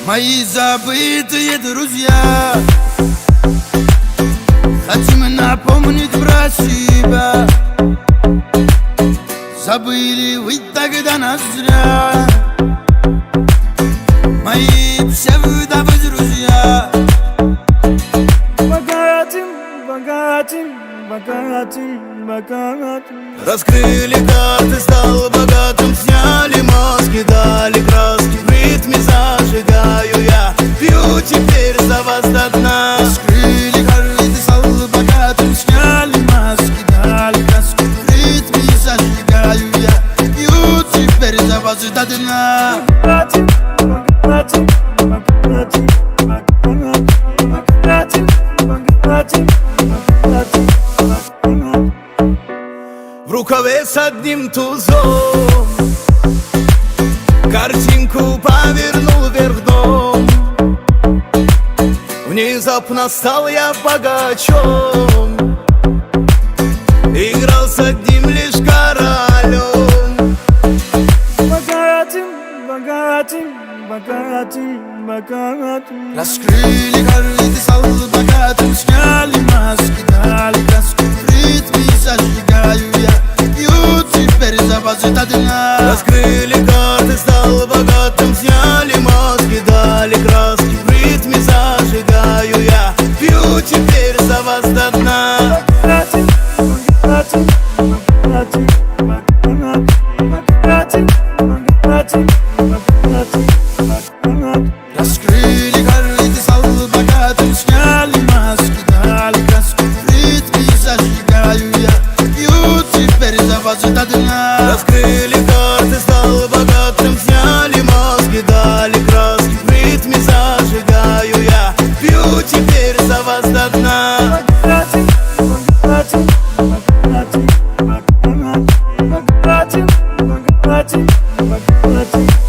Мои забытые друзья, хотим напомнить про себя. Забыли вы тогда нас зря, мои псевдовые друзья. Богатым. Раскрыли карты, стал богатым. Сняли маски, дали краски. В ритме зажигаю я, пью теперь за вас до дна. Раскрыли карты, стал богатым. Сняли маски, дали краски. В ритме зажигаю я, пью теперь за вас до дна. В рукаве с одним тузом картинку повернул вверх дном. Внезапно стал я богачом, играл с одним лишь королем. Богатым. Раскрыли карты, стал богатым. Сняли маски, дали краски. В ритме зажигаю я, пью теперь за вас до дна. Раскрыли карты, стал богатым. Сняли маски, дали краски. В ритме зажигаю я, пью теперь за вас до дна. Раскрыли карты, стал богатым. Сняли маски, дали краски. В ритме зажигаю я, пью теперь за вас до дна. Раскрыли карты, стал богатым. Сняли маски, дали краски. В ритме зажигаю я, пью теперь за вас до дна. Богатым.